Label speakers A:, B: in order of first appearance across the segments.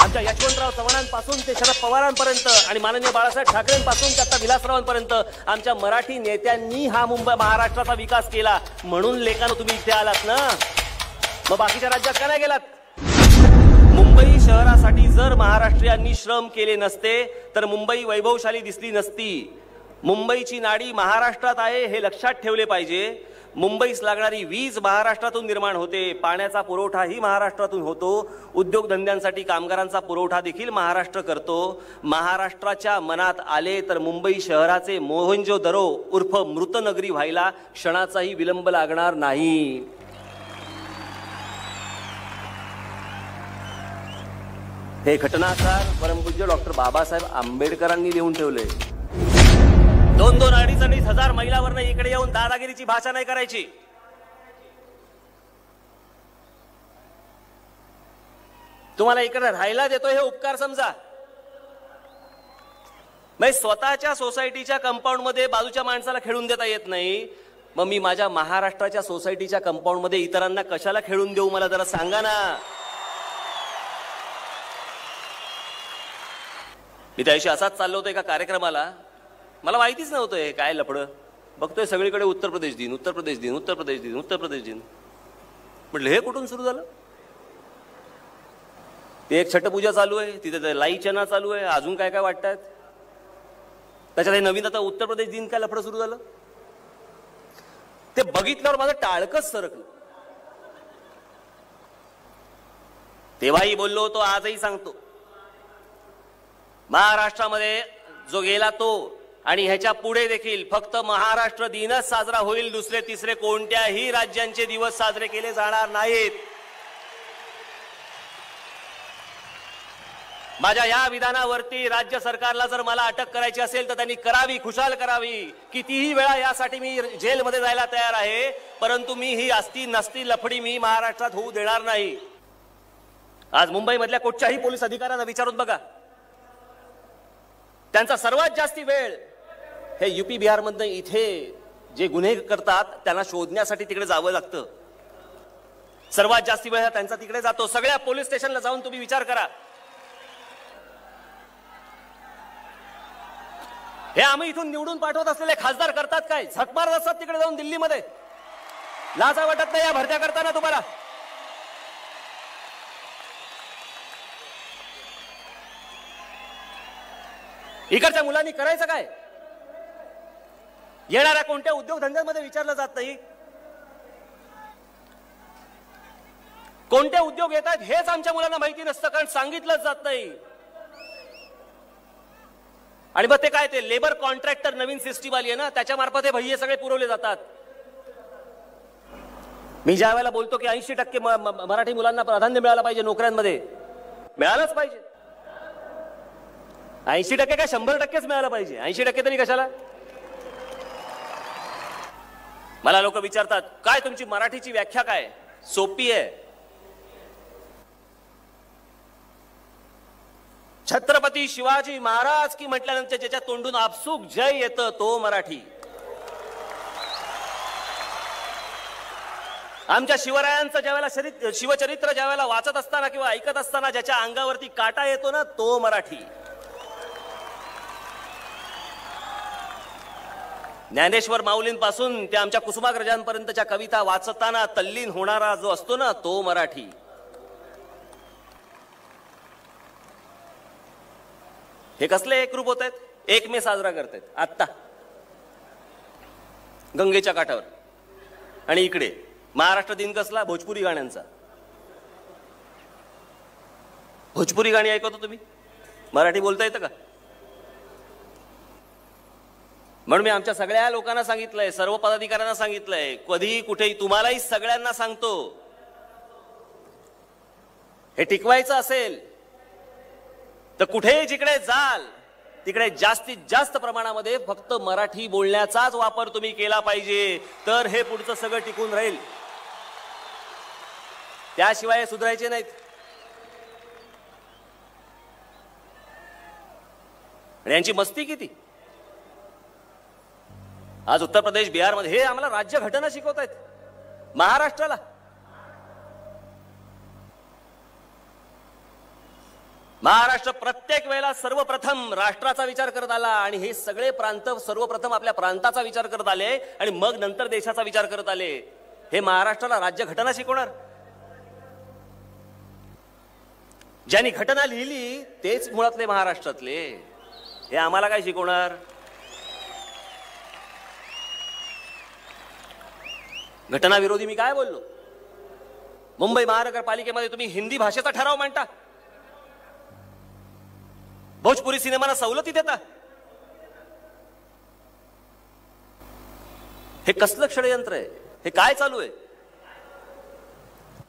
A: आमच्या यशवंतराव चव्हाणांपासून ते शरद पवारांपर्यंत आणि माननीय बाळासाहेब ठाकरेंपासून ते आता विलासरावांपर्यंत आमच्या मराठी नेत्यांनी हा महाराष्ट्राचा विकास केला. म्हणून लेखानं तुम्ही इथे आलात ना. मग बाकीच्या राज्यात का नाही गेलात? मुंबई शहरासाठी जर महाराष्ट्रीयांनी श्रम केले नसते तर मुंबई वैभवशाली दिसली नसती. मुंबईची नाडी महाराष्ट्रात आहे हे लक्षात ठेवले पाहिजे. मुंबईस लागणारी वीज महाराष्ट्रातून निर्माण होते, पाण्याचा पुरवठाही महाराष्ट्रातून होतो, उद्योगधंद्यांसाठी कामगारांचा पुरवठा देखील महाराष्ट्र करतो. महाराष्ट्राच्या मनात आले तर मुंबई शहराचे मोहनजोदरो उर्फ मृतनगरी व्हायला क्षणाचाही विलंब लागणार नाही. हे घटनाकार परमपूज्य डॉक्टर बाबासाहेब आंबेडकरांनी लिहून ठेवले. 2-2, 2.5 हजार महिलांवरनं इकडे येऊन दादागिरीची भाषा नाही करायची. तुम्हाला इकडे राहायला देतोय हे उपकार समजा. मग स्वतःच्या सोसायटीच्या कंपाऊंड मध्ये बाजूच्या माणसाला खेळून देता येत नाही, मग मी माझ्या महाराष्ट्राच्या सोसायटीच्या कंपाऊंड मध्ये इतरांना कशाला खेळून देऊ? मला जरा सांगा ना. मी त्याशी असाच चाललो होतो एका कार्यक्रमाला. मला माहितीच नव्हतं हे काय लफडं. बघतोय सगळीकडे उत्तर प्रदेश दिन, उत्तर प्रदेश दिन, उत्तर प्रदेश दिन, उत्तर प्रदेश दिन. म्हटलं हे कुठून सुरू झालं? ते एक छटपूजा चालू आहे, तिथे लाई चना चालू आहे, अजून काय काय वाटतात. त्याच्यात हे नवीन आता उत्तर प्रदेश दिन काय लफडं सुरू झालं. ते बघितल्यावर माझं टाळकच सरकलं. तेव्हाही बोललो होतो, आजही सांगतो. महाराष्ट्रामध्ये जो गेला तो आणि ह्याच्या पुढे देखील फक्त महाराष्ट्र दिनच साजरा होईल. दुसरे तिसरे कोणत्याही राज्यांचे दिवस साजरे केले जाणार नाहीत. माझ्या या विधानावरती राज्य सरकारला जर मला अटक करायची असेल तर त्यांनी करावी, खुशाल करावी. कितीही वेळा यासाठी मी जेलमध्ये जायला तयार आहे, परंतु मी ही असती नसती लफडी मी महाराष्ट्रात होऊ देणार नाही. आज मुंबईमधल्या कुठच्याही पोलीस अधिकाऱ्यांना विचारून बघा, त्यांचा सर्वात जास्ती वेळ हे यूपी बिहार मधनं इथे जे गुन्हे करतात त्यांना शोधण्यासाठी तिकडे जावं लागतं. सर्वात जास्ती वेळ त्यांचा तिकडे जातो. सगळ्या पोलीस स्टेशनला जाऊन तुम्ही विचार करा. हे आम्ही इथून निवडून पाठवत असलेले खासदार करतात काय? झक मारत असतात तिकडे जाऊन दिल्लीमध्ये. लाजा वाटत नाही या भरत्या करताना तुम्हाला? इकडच्या मुलांनी करायचं काय? येणाऱ्या कोणत्या उद्योगधंद्यांमध्ये विचारलं जात नाही. कोणते उद्योग येतात हेच आमच्या मुलांना माहिती नसतं, कारण सांगितलंच जात नाही. आणि मग ते काय, ते लेबर कॉन्ट्रॅक्टर नवीन सिस्टीम आली आहे ना, त्याच्या मार्फत हे भैये सगळे पुरवले जातात. मी ज्या वेळेला बोलतो की 80% मराठी मुलांना प्राधान्य मिळालं पाहिजे नोकऱ्यांमध्ये, मिळालंच पाहिजे. 80% काय 100%च मिळालं पाहिजे. 80% तरी कशाला? मला लोक विचारतात काय तुमची मराठीची व्याख्या काय? सोपी आहे. छत्रपती शिवाजी महाराज की म्हटल्यानंतर ज्याच्या तोंडून आपसूक जय येतं तो मराठी. आमच्या शिवरायांचं ज्यावेळेला शिवचरित्र ज्यावेळेला वाचत असताना किंवा ऐकत असताना ज्याच्या अंगावरती काटा येतो ना तो मराठी. ज्ञानेश्वर माऊलींपासून ते आमच्या कुसुमाग्रजांपर्यंतच्या कविता वाचताना तल्लीन होणारा जो असतो ना तो मराठी. हे कसले एकरूप होत आहेत? 1 मे साजरा करतायत आत्ता गंगेच्या काठावर. आणि इकडे महाराष्ट्र दिन कसला? भोजपुरी गाण्यांचा. भोजपुरी गाणी ऐकतो तुम्ही? मराठी बोलता येतं का? म्हणून मी आमच्या सगळ्या लोकांना सांगितलंय, सर्व पदाधिकाऱ्यांना सांगितलंय, कधीही कुठेही तुम्हालाही सगळ्यांना सांगतो, हे टिकवायचं असेल तर कुठेही जिकडे जाल तिकडे जास्तीत जास्त प्रमाणामध्ये फक्त मराठी बोलण्याचाच वापर तुम्ही केला पाहिजे. तर हे पुढचं सगळं टिकून राहील. त्याशिवाय सुधारायचे नाहीत. आणि यांची मस्ती किती. आज उत्तर प्रदेश बिहारमध्ये हे आम्हाला राज्य घटना शिकवत आहेत. महाराष्ट्राला महाराष्ट्र प्रत्येक वेळेला सर्वप्रथम राष्ट्राचा विचार करत आला आणि हे सगळे प्रांत सर्वप्रथम आपल्या प्रांताचा विचार करत आले आणि मग नंतर देशाचा विचार करत आले. हे महाराष्ट्राला राज्यघटना शिकवणार? ज्यांनी घटना लिहिली तेच मुळातले महाराष्ट्रातले, हे आम्हाला काय शिकवणार? घटनाविरोधी मी काय बोललो? मुंबई महानगरपालिकेमध्ये तुम्ही हिंदी भाषेचा ठराव मांडता, भोजपुरी सिनेमाला सवलती देता. हे कसलं षडयंत्र आहे? हे काय चालू आहे?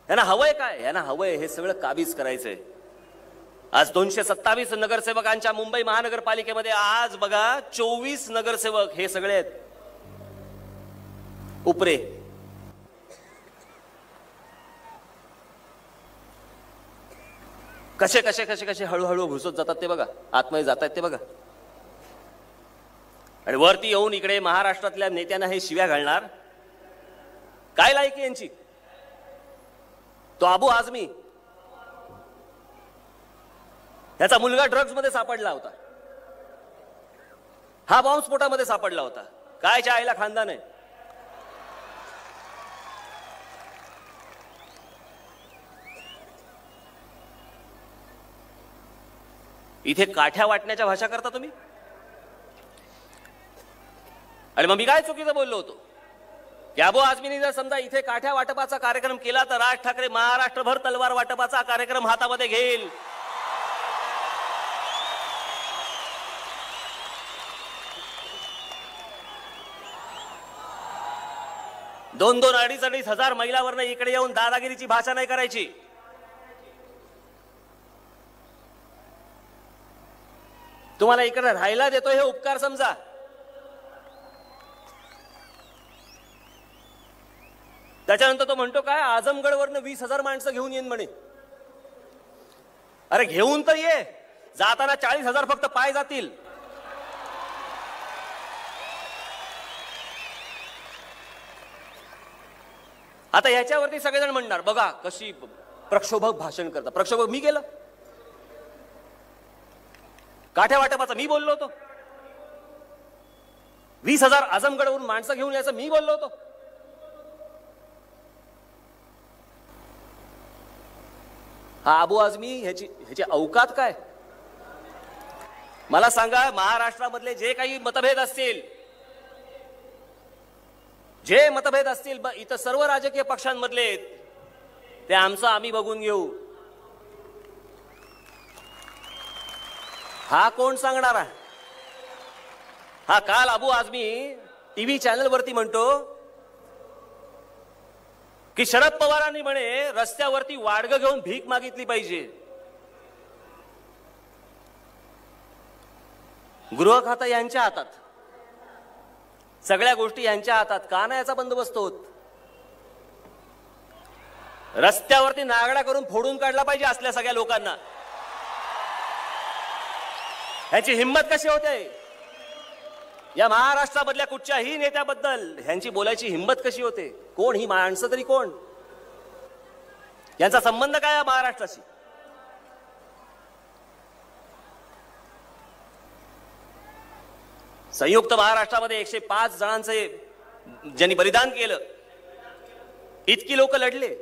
A: यांना हवंय काय? यांना हवंय हे सगळं काबीज करायचंय. आज 227 नगरसेवकांच्या मुंबई महानगरपालिकेमध्ये आज बघा 24 नगरसेवक हे सगळे आहेत उपरे. कसे कसे कसे कसे हळूहळू घुसत जातात ते बघा, आतमध्ये जातात ते बघा. आणि वरती येऊन इकडे महाराष्ट्रातल्या नेत्यांना हे शिव्या घालणार. काय लायकी यांची? तो अबू आझमी, त्याचा मुलगा ड्रग्ज मध्ये सापडला होता, हा बॉम्बस्फोटामध्ये सापडला होता. काय आईला खानदान आहे? इथे काठ्या वाटण्याच्या भाषा करता तुम्ही. आणि मग मी काय चुकीचं बोललो होतो की अबू आझमीने जर समजा इथे काठ्या वाटपाचा कार्यक्रम केला तर राज ठाकरे महाराष्ट्रभर तलवार वाटपाचा कार्यक्रम हातामध्ये घेईल. दोन दोन अडीच अडीच हजार महिलांवरनं इकडे येऊन दादागिरीची भाषा नाही करायची. तुम्हाला इकडे राहायला देतो हे उपकार समजा. त्याच्यानंतर तो म्हणतो काय आझमगडवरनं 20,000 माणसं घेऊन येईन म्हणे. अरे घेऊन तर ये, जाताना 40,000 फक्त पाय जातील. आता याच्यावरती सगळेजण म्हणणार बघा कशी प्रक्षोभक भाषण करता. प्रक्षोभक मी केलं? काठ्या वाटपाचा मी बोललो होतो? 20,000 आझमगडवरून माणसं घेऊन यायचं मी बोललो होतो? हा अबू आझमी ह्याची औकात काय? मला सांगा, महाराष्ट्रामधले जे काही मतभेद असतील, जे मतभेद असतील इतर सर्व राजकीय पक्षांमधले, ते आमचं आम्ही बघून घेऊ. हा कोण सांगणार आहे? हा काल अबू आझमी टीव्ही चॅनल वरती म्हणतो की शरद पवारांनी म्हणे रस्त्यावरती वाडगं घेऊन भीक मागितली पाहिजे. गृह खातं यांच्या हातात, सगळ्या गोष्टी यांच्या हातात. का नाही याचा बंदोबस्त होत? रस्त्यावरती नागडा करून फोडून काढला पाहिजे असल्या सगळ्या लोकांना. ह्यांची हिंमत कशी होते? या महाराष्ट्रामधल्या कुठच्याही नेत्याबद्दल ह्यांची बोलायची हिंमत कशी होते? कोण ही माणसं तरी कोण? यांचा संबंध काय या महाराष्ट्राशी? संयुक्त महाराष्ट्रामध्ये 105 जणांचे ज्यांनी बलिदान केलं, इतकी लोक लढले.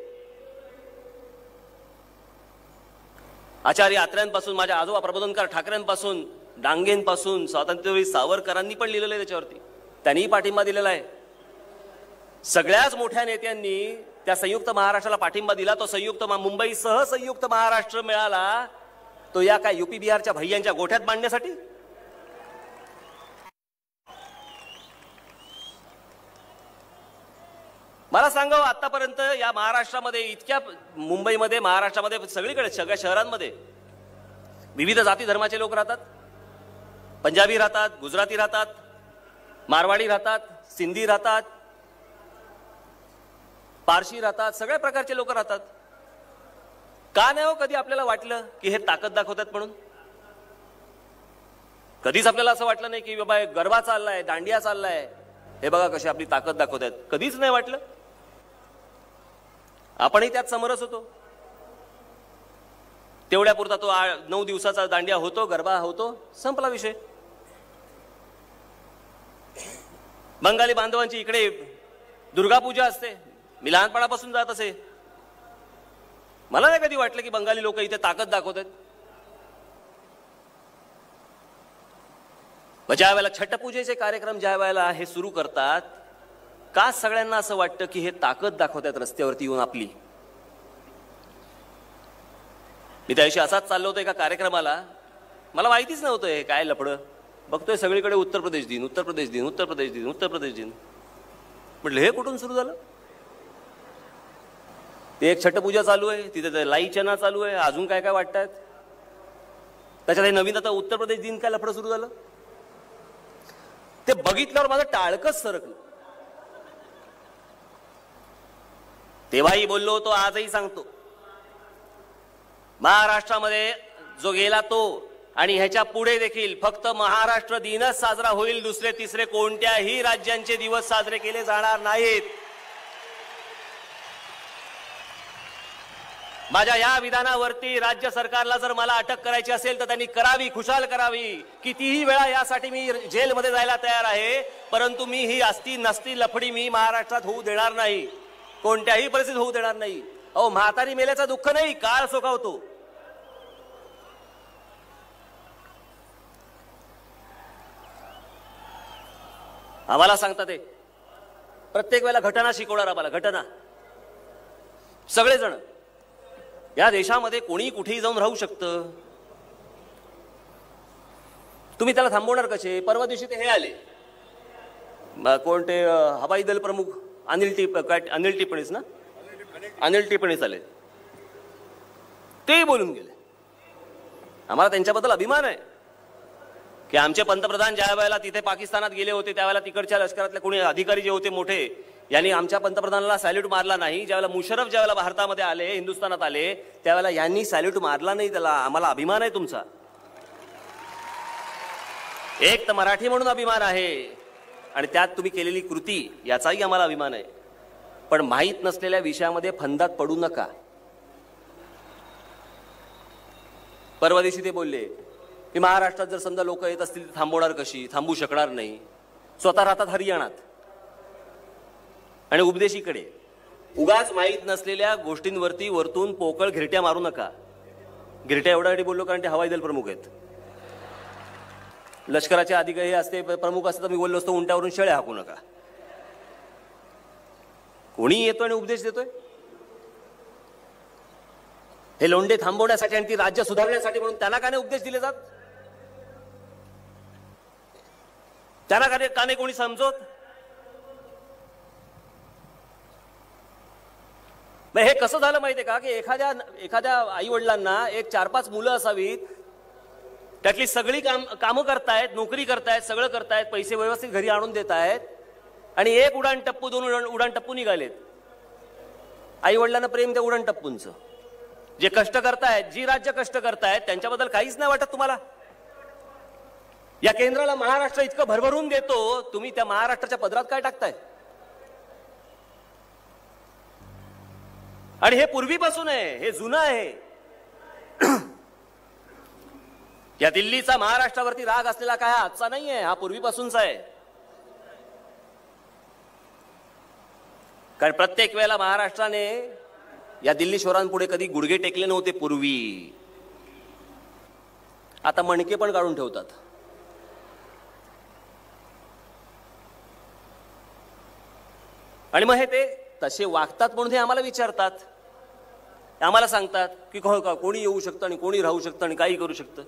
A: आचार्य आत्र्यांपासून माझ्या आजोबा प्रबोधनकार ठाकरेंपासून, डांगेंपासून, स्वातंत्र्यवीर सावरकरांनी पण लिहिलेलं आहे त्याच्यावरती. त्यांनीही पाठिंबा दिलेला आहे. सगळ्याच मोठ्या नेत्यांनी त्या संयुक्त महाराष्ट्राला पाठिंबा दिला. तो संयुक्त मुंबईसह संयुक्त महाराष्ट्र मिळाला तो या काय युपी बिहारच्या भैयांच्या गोठ्यात बांधण्यासाठी? मला सांगा, आतापर्यंत या महाराष्ट्रामध्ये, इतक्या मुंबईमध्ये, महाराष्ट्रामध्ये, सगळीकडे सगळ्या शहरांमध्ये विविध जाती धर्माचे लोक राहतात. पंजाबी राहतात, गुजराती राहतात, मारवाडी राहतात, सिंधी राहतात, पारशी राहतात, सगळ्या प्रकारचे लोक राहतात. का नाही हो कधी आपल्याला वाटलं की हे ताकद दाखवतात म्हणून? कधीच आपल्याला असं वाटलं नाही की बाबा गरबा चाललाय, दांडिया चाललाय, हे बघा कशी आपली ताकद दाखवतात. कधीच नाही वाटलं. आपणही त्यात समरस होतो. तेवढ्यापुरता तो 9 दिवसाचा दांडिया होतो, गरबा होतो, संपला विषय. बंगाली बांधवांची इकडे दुर्गा पूजा असते. मी लहानपणापासून जात असे. मला नाही कधी वाटलं की बंगाली लोक इथे ताकद दाखवतात. ज्या वेळेला छठपूजेचे कार्यक्रम ज्या वेळेला हे सुरू करतात, का सगळ्यांना असं वाटतं की हे ताकद दाखवतात रस्त्यावरती येऊन आपली. मी त्याशी असाच चाललो होतो एका कार्यक्रमाला. मला माहितीच नव्हतं हे काय लफडं. बघतोय सगळीकडे उत्तर प्रदेश दिन, उत्तर प्रदेश दिन, उत्तर प्रदेश दिन, उत्तर प्रदेश दिन. म्हटलं हे कुठून सुरू झालं. ते एक छठपूजा चालू आहे, तिथे लाई चना चालू आहे, अजून काय काय वाटतात. त्याच्यात हे नवीन आता उत्तर प्रदेश दिन काय लफडं सुरू झालं. ते बघितल्यावर माझं टाळकच सरकलं. तेव्हाही बोललो होतो, आजही सांगतो, महाराष्ट्रामध्ये जो गेला तो आणि ह्याच्या पुढे देखील फक्त महाराष्ट्र दिनच साजरा होईल. दुसरे तिसरे कोणत्याही राज्यांचे दिवस साजरे केले जाणार नाहीत. माझ्या या विधानावरती राज्य सरकारला जर मला अटक करायची असेल तर त्यांनी करावी, खुशाल करावी. कितीही वेळा यासाठी मी जेलमध्ये जायला तयार आहे, परंतु मी ही असती नसती लफडी मी महाराष्ट्रात होऊ देणार नाही. कोणत्याही परिस्थितीत होऊ देणार नाही. अहो, म्हातारी मेल्याचं दुःख नाही, काळ सोकावतो. आम्हाला सांगतात ते प्रत्येक वेळेला घटना शिकवणार. आम्हाला घटना. सगळेजण या देशामध्ये कोणी कुठेही जाऊन राहू शकतं. तुम्ही त्याला थांबवणार कसे. परवा दिवशी ते हे आले, कोणते हवाई दल प्रमुख अनिल टिपणीस ना, अनिल टिपणीस आले. तेही बोलून गेले. आम्हाला त्यांच्याबद्दल अभिमान आहे की आमचे पंतप्रधान ज्या वेळेला तिथे पाकिस्तानात गेले होते त्यावेळेला तिकडच्या लष्करातले कोणी अधिकारी जे होते मोठे, यांनी आमच्या पंतप्रधानाला सॅल्यूट मारला नाही. ज्यावेळेला मुशर्रफ ज्यावेळेला भारतामध्ये आले, हिंदुस्थानात आले, त्यावेळेला यांनी सॅल्यूट मारला नाही त्याला. आम्हाला अभिमान आहे तुमचा. एक तर मराठी म्हणून अभिमान आहे आणि त्यात तुम्ही केलेली कृती याचाही आम्हाला अभिमान आहे. पण माहीत नसलेल्या विषयामध्ये फंदात पडू नका. परवा दिवशी ते बोलले की महाराष्ट्रात जर समजा लोक येत असतील तर थांबवणार कशी. थांबू शकणार नाही. स्वतः राहतात हरियाणात आणि उपदेशीकडे. उगाच माहीत नसलेल्या गोष्टींवरती वरतून पोकळ घिरट्या मारू नका. घिरट्या एवढ्यासाठी बोललो कारण ते हवाई दल प्रमुख आहेत. लष्कराचे अधिकारी असते, प्रमुख असते तर मी बोललो असतो उंट्यावरून शेळ्या हाकू नका. कोणी येतो आणि उपदेश देतोय. हे लोंढे थांबवण्यासाठी आणि ती राज्य सुधारण्यासाठी म्हणून त्यांना का नाही उपदेश दिले जात. त्यांना का नाही कोणी समजवत. हे कसं झालं माहितीये का की एखाद्या आई वडिलांना एक 4-5 मुलं असावीत, त्यातली सगळी कामं करतायत, नोकरी करतायत, सगळं करतायत, पैसे व्यवस्थित घरी आणून देत आहेत आणि एक उडाण टप्पू 2 उडाण टप्पू निघालेत. आई वडिलांना प्रेम त्या उडाण टप्पूंचं. जे कष्ट करतायत, जी राज्य कष्ट करतायत त्यांच्याबद्दल काहीच नाही वाटत तुम्हाला. या केंद्राला महाराष्ट्र इतकं भरभरून देतो, तुम्ही त्या महाराष्ट्राच्या पदरात काय टाकताय. आणि हे पूर्वीपासून आहे, हे जुनं आहे. या दिल्लीचा महाराष्ट्रावरती राग असलेला काय आजचा नाहीये, हा पूर्वीपासूनचा आहे. कारण प्रत्येक वेळेला महाराष्ट्राने या दिल्ली शोरांपुढे कधी गुडघे टेकले नव्हते पूर्वी. आता मणके पण काढून ठेवतात. आणि मग हे ते तसे वागतात म्हणून हे आम्हाला विचारतात, आम्हाला सांगतात की कोणी येऊ शकतं आणि कोणी राहू शकतं आणि काही करू शकतं.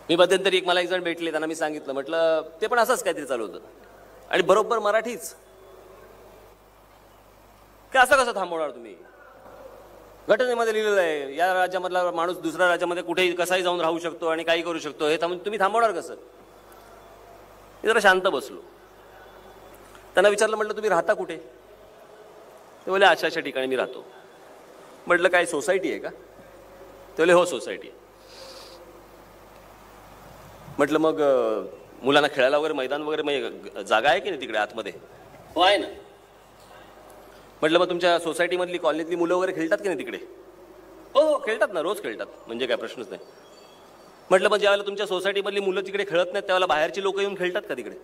A: मी मध्यंतरी मला एक जण भेटले, त्यांना मी सांगितलं, म्हटलं ते पण असंच काहीतरी चालू होतं आणि बरोबर मराठीच. की असं कसं थांबवणार तुम्ही. घटनेमध्ये लिहिलेलं आहे या राज्यामधला माणूस दुसऱ्या राज्यामध्ये कुठेही कसाही जाऊन राहू शकतो आणि काही करू शकतो. हे तुम्ही थांबवणार कसं. मी जरा शांत बसलो. त्यांना विचारलं, म्हटलं तुम्ही राहता कुठे. ते बोलले अशा अशा ठिकाणी मी राहतो. म्हटलं काय सोसायटी आहे का. ते बोलले हो सोसायटी आहे. म्हटलं मग मुलांना खेळायला वगैरे मैदान वगैरे जागा आहे की नाही तिकडे आतमध्ये. हो आहे ना. म्हटलं मग तुमच्या सोसायटीमधली कॉलनीतली मुलं वगैरे खेळतात की नाही तिकडे. हो खेळतात ना, रोज खेळतात, म्हणजे काय प्रश्नच नाही. म्हटलं मग ज्यावेळेला तुमच्या सोसायटीमधली मुलं तिकडे खेळत नाहीत त्यावेळेला बाहेरची लोक येऊन खेळतात का तिकडे?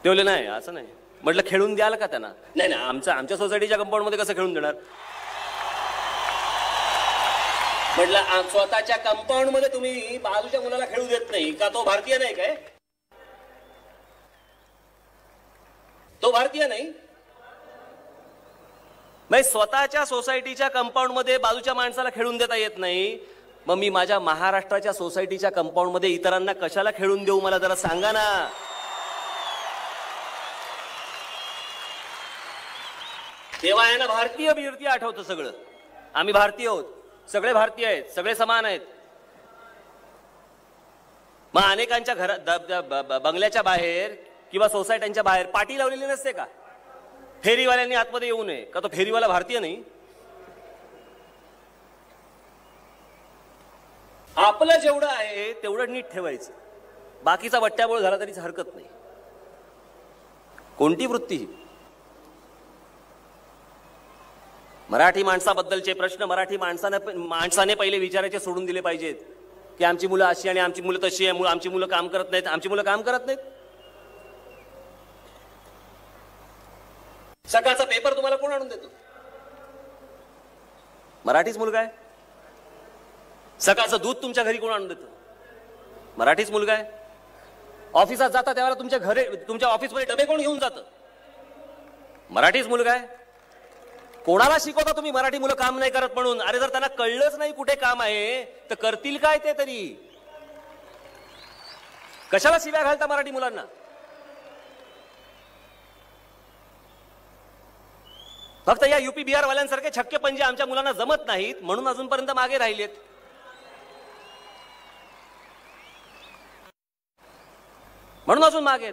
A: ते बोलले नाही असं नाही. म्हटलं खेळून द्याल का त्यांना? नाही नाही, आमच्या सोसायटीच्या कंपाऊंडमध्ये कसं खेळून देणार? म्हटलं स्वतःच्या कंपाऊंड मध्ये तुम्ही बाजूच्या मुलाला खेळू देत नाही का? तो भारतीय नाही काय? तो भारतीय नाही? स्वतःच्या सोसायटीच्या कंपाऊंड मध्ये बाजूच्या माणसाला खेळून देता येत नाही, मग मी माझ्या महाराष्ट्राच्या सोसायटीच्या कंपाऊंड मध्ये इतरांना कशाला खेळून देऊ? मला जरा सांगा ना. तेव्हा आहे ना भारतीय बिरती आठवतं सगळं. आम्ही भारतीय आहोत, सगळे भारतीय आहेत, सगळे समान आहेत. मग अनेकांच्या घरात बंगल्याच्या बाहेर किंवा सोसायट्यांच्या बाहेर पाटी लावलेली नसते का? फेरीवाल्यांनी आतमध्ये येऊ नये का? तो फेरीवाला भारतीय नाही? आपलं जेवढं आहे तेवढं नीट ठेवायचं, बाकीचा बट्ट्याबोळ झाला तरीच हरकत नाही. कोणती वृत्ती ही? मराठी माणसाबद्दलचे प्रश्न मराठी माणसाने पहिले विचारायचे सोडून दिले पाहिजेत की आमची मुलं अशी आणि आमची मुलं तशी आहे, आमची मुलं काम करत नाहीत. आमची मुलं काम करत नाहीत? सकाळचा पेपर तुम्हाला कोण आणून देतो? मराठीच मुलगा आहे. सकाळचं दूध तुमच्या घरी कोण आणून देतो? मराठीच मुलगा आहे. ऑफिसात जाता त्यावेळेला तुमच्या ऑफिसमध्ये डबे कोण घेऊन जातं? मराठीच मुलगा आहे. कोणाला शिकवता तुम्ही मराठी मुलं काम नाही करत म्हणून? अरे जर त्यांना कळलंच नाही कुठे काम आहे तर करतील काय ते तरी? कशाला शिव्या घालता मराठी मुलांना? फक्त या युपी बिहार वाल्यांसारखे छक्के पंजे आमच्या मुलांना जमत नाहीत म्हणून अजूनपर्यंत मागे राहिलेत. म्हणून अजून मागे.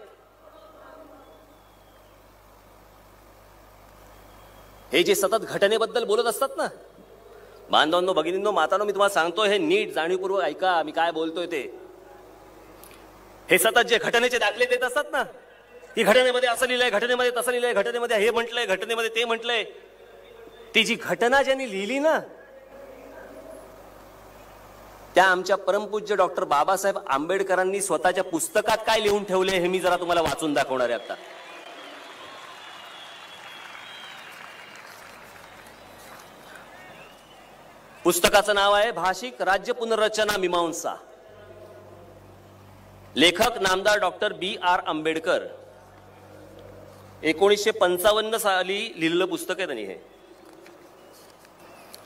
A: हे जे सतत घटनेबद्दल बोलत असतात ना, बांधवांनो, भगिनींनो, मातांनो, मी तुम्हाला सांगतो हे नीट जाणीवपूर्वक ऐका मी काय बोलतोय ते. हे सतत जे घटनेचे दाखले देत असतात ना, ही घटनेमध्ये असं लिहिलंय, घटनेमध्ये तसं लिहिलंय, घटनेमध्ये हे म्हटलंय, घटनेमध्ये ते म्हटलंय. ती जी घटना ज्यांनी लिहिली ना, त्या आमच्या परमपूज्य डॉक्टर बाबासाहेब आंबेडकरांनी स्वतःच्या पुस्तकात काय लिहून ठेवले हे मी जरा तुम्हाला वाचून दाखवणार आहे आता. पुस्तकाचं नाव आहे भाषिक राज्य पुनर्रचना मीमांसा. लेखक नामदार डॉक्टर B.R. आंबेडकर. 1955 साली लिहिलेलं पुस्तक आहे त्यांनी. हे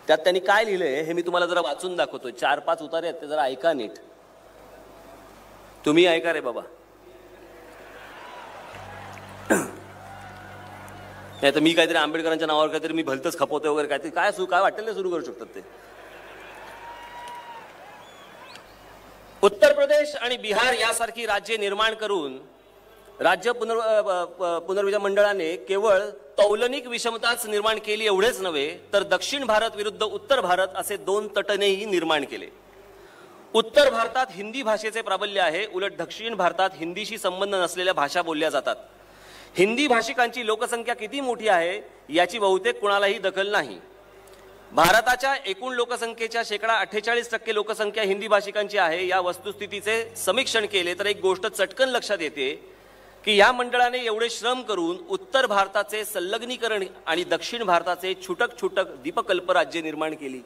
A: त्यात त्यांनी काय लिहिलंय हे मी तुम्हाला जरा वाचून दाखवतो. 4-5 उतारे आहेत ते जरा ऐका नीट. तुम्ही ऐका रे बाबा. नाही तर मी काहीतरी आंबेडकरांच्या नावावर काहीतरी मी भलतच खपवतोय वगैरे काहीतरी काय वाटेल ते सुरू करू शकतात ते. उत्तर प्रदेश आणि बिहार यासारखी राज्ये निर्माण करून राज्य पुनर्विचार मंडळाने केवळ तौलनिक विषमताच निर्माण केली एवढेच नव्हे तर दक्षिण भारत विरुद्ध उत्तर भारत असे 2 तटनेही निर्माण केले. उत्तर भारतात हिंदी भाषेचे प्राबल्य आहे, उलट दक्षिण भारतात हिंदीशी संबंध नसलेल्या भाषा बोलल्या जातात. हिंदी भाषिकांची लोकसंख्या किती मोठी आहे याची बहुतेक कुणालाही दखल नाही. भारताच्या एकूण लोकसंख्येच्या 48% लोकसंख्या हिंदी भाषिकांची आहे. या वस्तुस्थितीचे समीक्षण केले तर एक गोष्ट चटकन लक्षात येते की या मंडळाने एवढे श्रम करून उत्तर भारताचे संलग्नीकरण आणि दक्षिण भारताचे छुटक छुटक द्वीपकल्प राज्य निर्माण केली.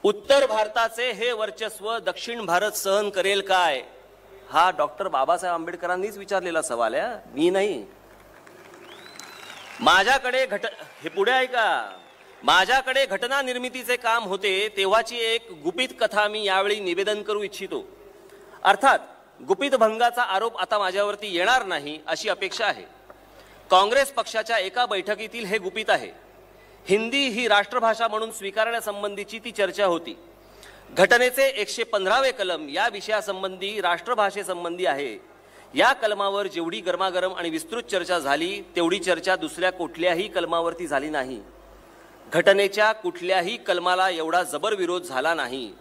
A: उत्तर भारताचे हे वर्चस्व दक्षिण भारत सहन करेल काय? हा डॉक्टर बाबासाहेब आंबेडकरांनीच विचारलेला सवाल आहे, मी नाही. माझ्याकडे हे पुढे ऐका. माझ्याकडे घटना निर्मितीचे काम होते तेव्हाची एक गुपित कथा मी यावेळी निवेदन करू इच्छितो. अर्थात गुपित भंगाचा आरोप आता माझ्यावरती येणार नाही अशी अपेक्षा आहे. काँग्रेस पक्षाच्या एका बैठकीतील हे गुपित आहे. हिंदी ही राष्ट्रभाषा म्हणून स्वीकारण्यासंबंधीची ती चर्चा होती. घटनेचे 115वे कलम या विषयासंबंधी राष्ट्रभाषेसंबंधी आहे. या कलमावर जेवढी गरमागरम आणि विस्तृत चर्चा झाली तेवढी चर्चा दुसऱ्या कुठल्याही कलमावरती झाली नाही. घटनेच्या कुठल्याही कलमाला एवढा जबर विरोध झाला नाही.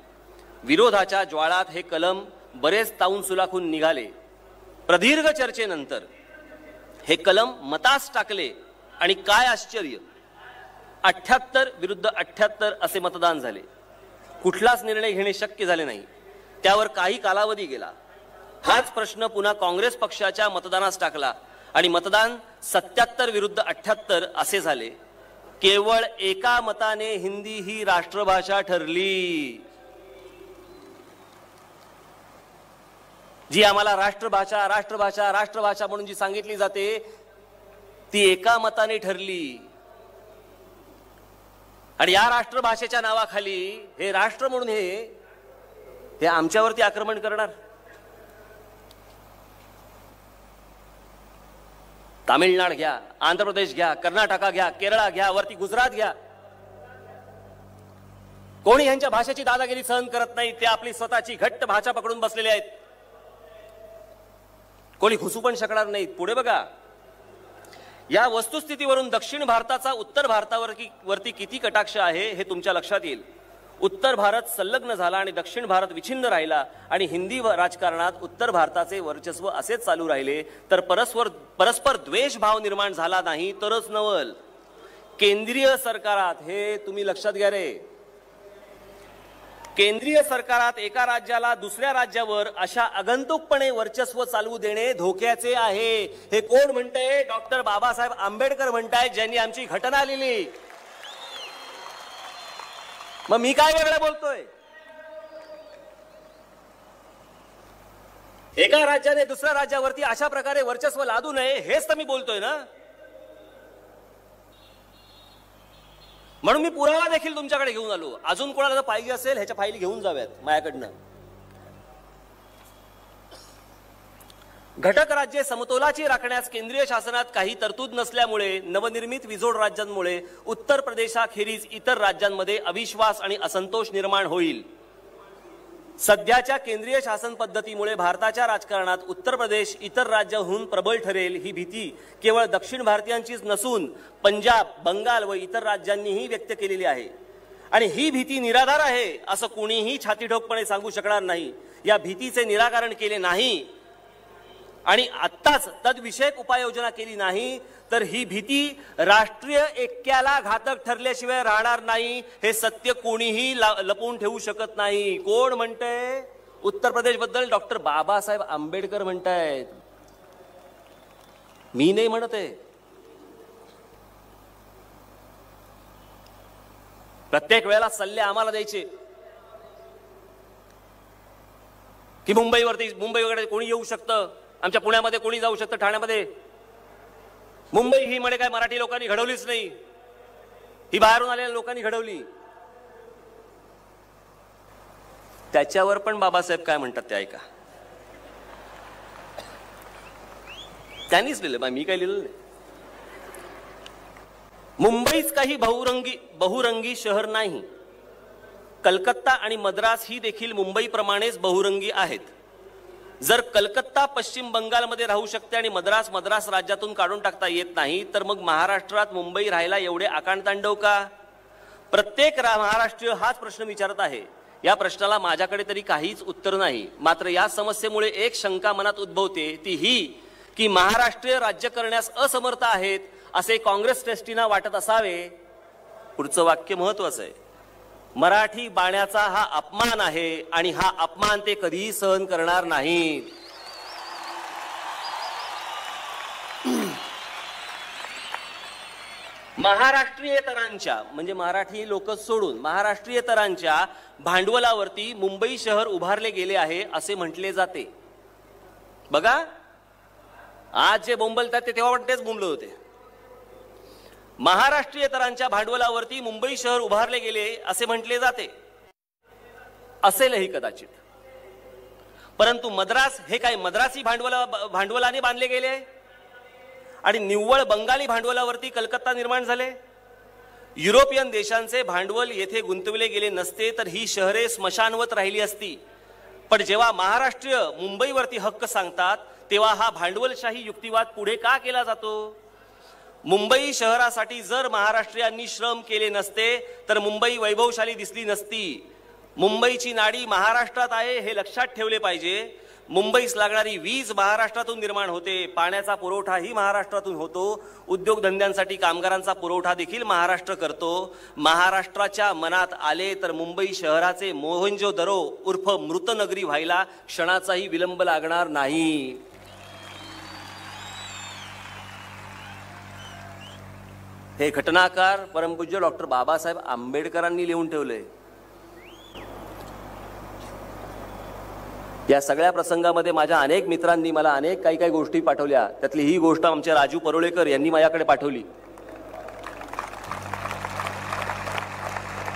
A: विरोधाच्या ज्वाळात हे कलम बरेच ताऊन सुलाखून निघाले. प्रदीर्घ चर्चेनंतर हे कलम मतास टाकले आणि काय आश्चर्य, 78 विरुद्ध 78 असे मतदान झाले. कुठलाच निर्णय घेणे शक्य झाले नाही. त्यावर काही कालावधी गेला. हाच प्रश्न पुन्हा काँग्रेस पक्षाच्या मतदानास टाकला आणि मतदान 77 विरुद्ध 78 असे झाले. केवळ एका मताने हिंदी ही राष्ट्रभाषा ठरली. जी आम्हाला राष्ट्रभाषा राष्ट्रभाषा राष्ट्रभाषा म्हणून जी सांगितली जाते ती एका मताने ठरली. आणि या राष्ट्रभाषेच्या नावाखाली हे राष्ट्र म्हणून हे आमच्यावरती आक्रमण करणार. तामिळनाड घ्या, आंध्र प्रदेश घ्या, कर्नाटका घ्या, केरळ घ्या, वरती गुजरात घ्या. कोणी यांच्या भाषेची दादागिरी सहन करत नाही. ते आपली स्वतःची घट्ट भाषा पकडून बसलेले आहेत. कोणी घुसू पण शकणार नाहीत. पुढे बघा. या वस्तुस्थितीवरून दक्षिण भारताचा उत्तर भारतावरती किती कटाक्ष आहे हे तुमच्या लक्षात येईल. उत्तर भारत संलग्न झाला आणि दक्षिण भारत विछिन्न राहिला आणि हिंदी राजकारणात उत्तर भारताचे वर्चस्व असेच चालू राहिले तर परस्पर द्वेष भाव निर्माण झाला नाही तरच नवल. केंद्रीय सरकारात हे तुम्ही लक्षात घ्या रे. केंद्रीय सरकारात एका राज्याला दुसऱ्या राज्यावर अशा आगंतुकपणे वर्चस्व चालवू देणे धोक्याचे आहे. हे कोण म्हणतंय? डॉक्टर बाबासाहेब आंबेडकर म्हणतायत, ज्यांनी आमची घटना लिहिली. मग मी काय वेगळं बोलतोय? एका राज्याने दुसऱ्या राज्यावरती अशा प्रकारे वर्चस्व लादू नये हेच तर मी बोलतोय ना. म्हणून मी पुरावा देखील तुमच्याकडे घेऊन आलो. अजून कोणाला पाहिजे असेल ह्याच्या फाईली घेऊन जाव्यात माझ्याकडनं. घटक राज्ये समतोलाची राखण्यास केंद्रीय शासनात काही तरतूद नसल्यामुळे नवनिर्मित विजोड राज्यांमुळे उत्तर प्रदेशाखेरीज इतर राज्यांमध्ये अविश्वास आणि असंतोष निर्माण होईल. सध्याच्या केंद्रीय शासन पद्धतीमुळे भारताच्या राजकारणात उत्तर प्रदेश इतर राज्याहून प्रबळ ठरेल ही भीती केवळ दक्षिण भारतीयांचीच नसून पंजाब, बंगाल व इतर राज्यांनीही व्यक्त केलेली आहे. आणि ही भीती निराधार आहे असं कोणीही छातीठोकपणे सांगू शकणार नाही. या भीतीचे निराकरण केले नाही आणि आत्ताच तद्विषयक उपाययोजना केली नाही तर ही भीती राष्ट्रीय ऐक्याला घातक ठरल्याशिवाय राहणार नाही. हे सत्य कोणीही लपवून ठेवू शकत नाही. कोण म्हणतंय? उत्तर प्रदेश बद्दल डॉक्टर बाबासाहेब आंबेडकर म्हणतायत, मी नाही म्हणत आहे. प्रत्येक वेळेला सल्ले आम्हाला द्यायचे की मुंबई वगैरे कोणी येऊ शकतं, आमच्या पुण्यामध्ये कोणी जाऊ शकतं, ठाण्यामध्ये. मुंबई ही म्हणे काय मराठी लोकांनी घडवलीच नाही, ही बाहेरून आलेल्या लोकांनी घडवली. त्याच्यावर पण बाबासाहेब काय म्हणतात ते ऐका. त्यांनीच लिहिलं, मी काय लिहिलं नाही. मुंबईच काही बहुरंगी शहर नाही. कलकत्ता आणि मद्रास ही देखील मुंबईप्रमाणेच बहुरंगी आहेत. जर कलकत्ता पश्चिम बंगालमध्ये राहू शकते आणि मद्रास राज्यातून काढून टाकता येत नाही तर मग महाराष्ट्रात मुंबई राहायला एवढे आकांडतांडव का? प्रत्येक महाराष्ट्रीय हाच प्रश्न विचारत आहे. या प्रश्नाला माझ्याकडे तरी काहीच उत्तर नाही. मात्र या समस्येमुळे एक शंका मनात उद्भवते, ती ही की महाराष्ट्रीय राज्य करण्यास असमर्थ आहेत असे काँग्रेस ट्रस्टींना वाटत असावे. पुढचं वाक्य महत्वाचं आहे. मराठी बाण्याचा हा अपमान आहे आणि हा अपमान ते कधीही सहन करणार नाहीत. महाराष्ट्रीयेतरांच्या म्हणजे मराठी लोक सोडून महाराष्ट्रीयेतरांच्या भांडवलावरती मुंबई शहर उभारले गेले आहे असे म्हटले जाते. बघा, आज जे बोंबलतात ते तेव्हा पण तेच बोंबलत होते. महाराष्ट्रीयेतरांच्या भांडवलावरती मुंबई शहर उभारले गेले असे म्हटले जाते. असेलही कदाचित, परंतु मद्रास हे काय मद्रासी भांडवलाने बांधले गेले आणि निव्वळ बंगाली भांडवलावरती कलकत्ता निर्माण झाले. युरोपियन देशांचे भांडवल येथे गुंतवले गेले नसते तर ही शहरे स्मशानवत राहिली असती. पण जेव्हा महाराष्ट्रीय मुंबईवरती हक्क सांगतात तेव्हा हा भांडवलशाही युक्तिवाद पुढे का केला जातो? मुंबई शहरासाठी जर महाराष्ट्रीयांनी श्रम केले नसते तर मुंबई वैभवशाली दिसली नसती. मुंबईची नाडी महाराष्ट्रात आहे हे लक्षात ठेवले पाहिजे. मुंबईस लागणारी वीज महाराष्ट्रातून निर्माण होते, पाण्याचा पुरवठाही महाराष्ट्रातून होतो, उद्योगधंद्यांसाठी कामगारांचा पुरवठा देखील महाराष्ट्र करतो. महाराष्ट्राच्या मनात आले तर मुंबई शहराचे मोहनजोदरो उर्फ मृतनगरी व्हायला क्षणाचाही विलंब लागणार नाही. हे घटनाकार परमपूज्य डॉक्टर बाबासाहेब आंबेडकरांनी लिहून ठेवले. या सगळ्या प्रसंगामध्ये माझ्या अनेक मित्रांनी मला अनेक काही गोष्टी पाठवल्या. त्यातली ही गोष्ट आमचे राजू परुळेकर यांनी माझ्याकडे पाठवली.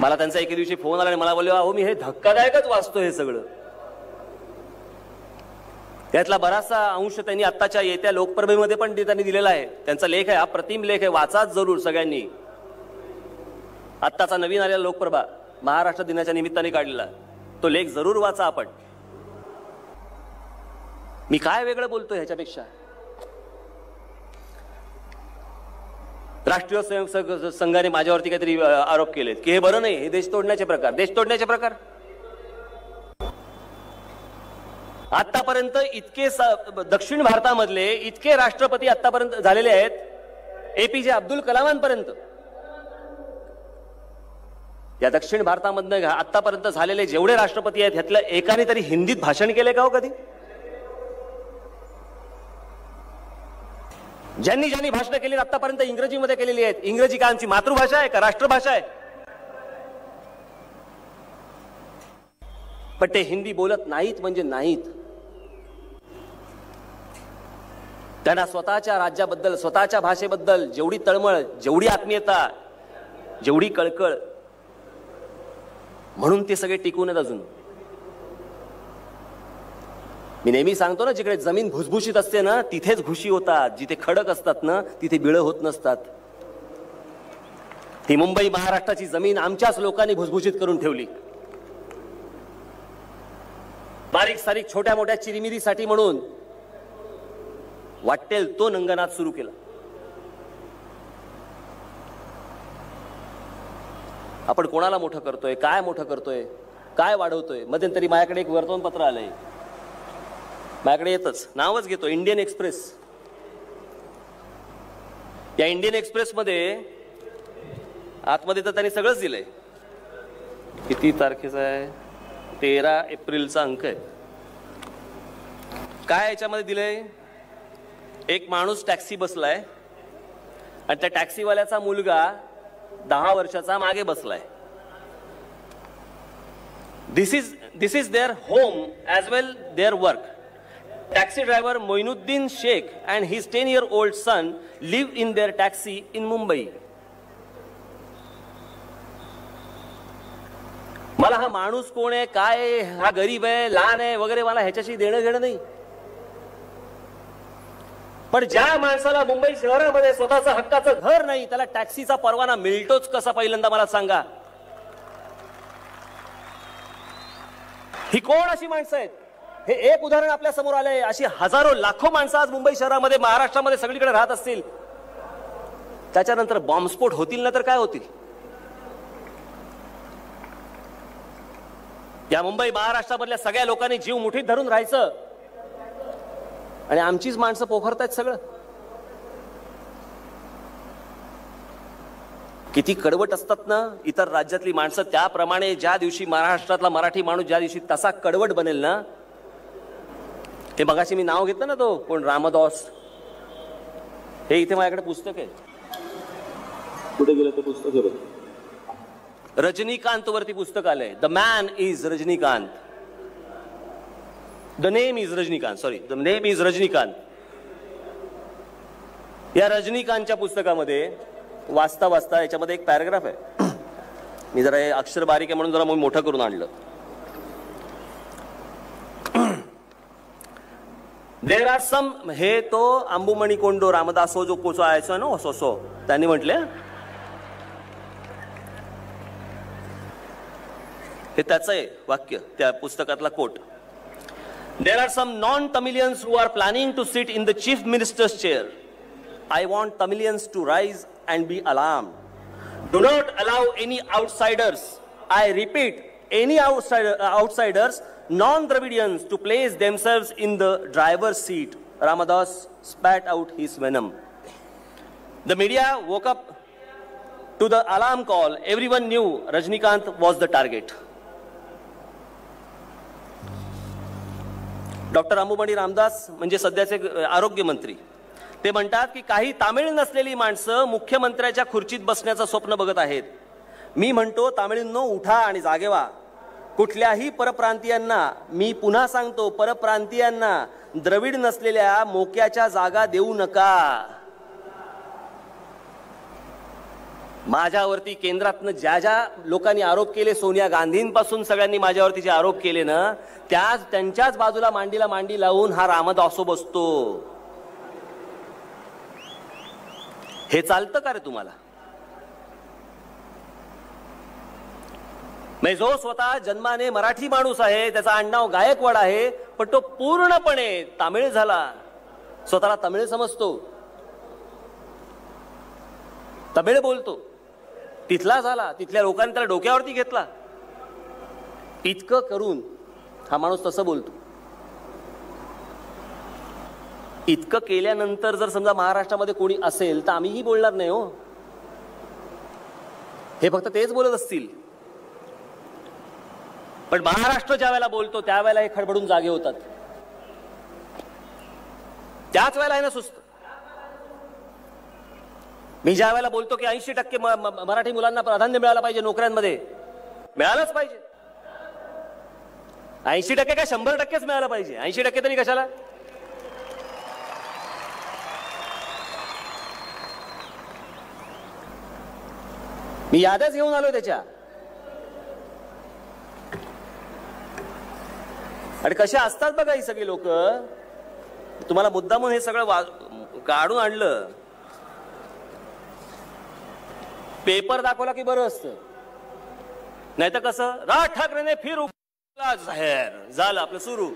A: मला त्यांचा एके दिवशी फोन आला आणि मला बोलले, अहो मी हे धक्कादायकच वाचतो हे सगळं. त्यातला बराचसा अंश त्यांनी आत्ताच्या येत्या लोकप्रभेमध्ये पण त्यांनी दिलेला आहे. त्यांचा लेख आहे, अप्रतिम लेख आहे, वाचाच जरूर सगळ्यांनी. आत्ताचा नवीन आलेला लोकप्रभा महाराष्ट्र दिनाच्या निमित्ताने काढलेला तो लेख जरूर वाचा आपण. मी काय वेगळं बोलतोय ह्याच्यापेक्षा? राष्ट्रीय स्वयंसेवक संघाने माझ्यावरती काहीतरी आरोप केलेत की हे बरं नाही, हे देश तोडण्याचे प्रकार. देश तोडण्याचे प्रकार आतापर्यंत इतके दक्षिण भारतामधले इतके राष्ट्रपती आतापर्यंत झालेले आहेत, एपीजे अब्दुल कलामांपर्यंत. या दक्षिण भारतामधनं आतापर्यंत झालेले जेवढे राष्ट्रपती आहेत ह्यातल्या एकाने तरी हिंदीत भाषण केले का हो कधी? ज्यांनी ज्यांनी भाषण केली आतापर्यंत इंग्रजीमध्ये केलेली आहेत. इंग्रजी का आमची मातृभाषा आहे का राष्ट्रभाषा आहे? पण ते हिंदी बोलत नाहीत म्हणजे नाहीत. त्यांना स्वतःच्या राज्याबद्दल स्वतःच्या भाषेबद्दल जेवढी तळमळ, जेवढी आत्मीयता, जेवढी कळकळ, म्हणून ते सगळे टिकून आहेत अजून. मी नेहमी सांगतो ना, जिकडे जमीन भुसभुशीत असते ना तिथेच घुशी होतात, जिथे खडक असतात ना तिथे बिळं होत नसतात. ही मुंबई महाराष्ट्राची जमीन आमच्याच लोकांनी भुसभुशीत करून ठेवली. बारीक सारीक छोट्या मोठ्या चिरीमिरीसाठी म्हणून वाटेल तो नंगनाथ सुरू केला. आपण कोणाला मोठं करतोय, काय मोठं करतोय, काय वाढवतोय? मध्यंतरी माझ्याकडे एक वर्तमानपत्र आलंय, माझ्याकडे येतच, नावच घेतो, इंडियन एक्सप्रेस. या इंडियन एक्सप्रेस मध्ये आतमध्ये तर त्यांनी सगळंच दिलंय. किती तारखेचा आहे? 13 एप्रिलचा अंक आहे. काय याच्यामध्ये दिलंय? एक माणूस टॅक्सी बसलाय आणि त्या टॅक्सीवाल्याचा मुलगा 10 वर्षाचा मागे बसलाय. This is their home as well their work. Taxi driver Moinuddin Sheikh and his 10-year-old son live in their taxi in Mumbai. मला हा माणूस कोण आहे, काय आहे, हा गरीब आहे, लहान आहे वगैरे मला ह्याच्याशी देणं घेणं नाही. पण ज्या माणसाला मुंबई शहरामध्ये स्वतःचं हक्काचं घर नाही त्याला टॅक्सीचा परवाना मिळतोच कसा पहिल्यांदा मला सांगा. ही कोण अशी माणसं आहेत? हे एक उदाहरण आपल्या समोर आलंय. अशी हजारो लाखो माणसं आज मुंबई शहरामध्ये, महाराष्ट्रामध्ये सगळीकडे राहत असतील. त्याच्यानंतर बॉम्बस्फोट होतील ना तर काय होतील? या मुंबई महाराष्ट्रामधल्या सगळ्या लोकांनी जीव मुठीत धरून राहायचं आणि आमचीच माणसं पोखरतायत सगळं. किती कडवट असतात ना इतर राज्यातली माणसं. त्याप्रमाणे ज्या दिवशी महाराष्ट्रातला मराठी माणूस ज्या दिवशी तसा कडवट बनेल ना, ते मगाशी मी नाव घेतलं ना, तो कोण रामदास, हे इथे माझ्याकडे पुस्तक आहे. कुठे गेलं ते पुस्तक? रजनीकांत वरती पुस्तक आलंय. The man is Rajinikanth. The name is Rajinikanth, sorry, the name is Rajinikanth. या रजनीकांतच्या पुस्तकामध्ये वाचता वाचता याच्यामध्ये एक पॅराग्राफ आहे. मी जरा हे अक्षर बारीक आहे म्हणून जरा मी मोठं करून आणलं. देर आर सम, हे तो अंबुमणी कोंडो रामदासो जो कोसो आयसो ना सो त्यांनी म्हटले, हे त्याचं आहे वाक्य, त्या पुस्तकातला कोट. There are some non Tamilians who are planning to sit in the chief minister's chair. I want Tamilians to rise and be alarmed. Do not allow any outsiders. I repeat, any outsiders, non-Dravidians, to place themselves in the driver's seat. Ramadas spat out his venom. The media woke up to the alarm call. Everyone knew Rajnikant was the target. Doctor Anbumani Ramadoss म्हणजे सध्याचे आरोग्य मंत्री, ते म्हणतात की काही तामिळ नसलेली माणसं मुख्यमंत्र्याच्या खुर्चीत बसण्याचं स्वप्न बघत आहेत. मी म्हणतो तामिळींनो, उठा आणि जागे व्हा. कुठल्याही परप्रांतीयांना, मी पुन्हा सांगतो, परप्रांतीयांना द्रविड नसलेल्या मोक्याच्या जागा देऊ नका. माझ्यावरती केंद्रातनं ज्या ज्या लोकांनी आरोप केले, सोनिया गांधींपासून सगळ्यांनी माझ्यावरती जे आरोप केले ना, त्यांच्याच बाजूला मांडीला मांडी लावून हा रामदासो बसतो. हे चालतं का रे तुम्हाला? जो स्वतः जन्माने मराठी माणूस आहे, त्याचा आडनाव गायकवाड आहे, पण तो पूर्णपणे तामिळ झाला, स्वतःला तमिळ समजतो, तमिळ बोलतो, तिथला झाला, तिथल्या लोकांनी त्याला डोक्यावरती घेतला. इतकं करून हा माणूस तसं बोलतो. इतकं केल्यानंतर जर समजा महाराष्ट्रामध्ये कोणी असेल तर आम्हीही बोलणार नाही हो. हे फक्त तेच बोलत असतील. पण महाराष्ट्र ज्या वेळेला बोलतो त्यावेळेला हे खडबडून जागे होतात. त्याच वेळेला आहे ना सुस्त. मी ज्या वेळेला बोलतो की 80% मराठी मुलांना प्राधान्य मिळालं पाहिजे नोकऱ्यांमध्ये, मिळालंच पाहिजे. 80% काय 100%च मिळालं पाहिजे. 80% तरी कशाला? मी याद्याच घेऊन आलोय त्याच्या. आणि कशा असतात बघा ही सगळी लोक. तुम्हाला मुद्दामून हे सगळं काढून आणलं. पेपर दाखवला की बरं असतं, नाही तर कसं राज ठाकरेने फिर जाहीर झालं आपलं सुरू.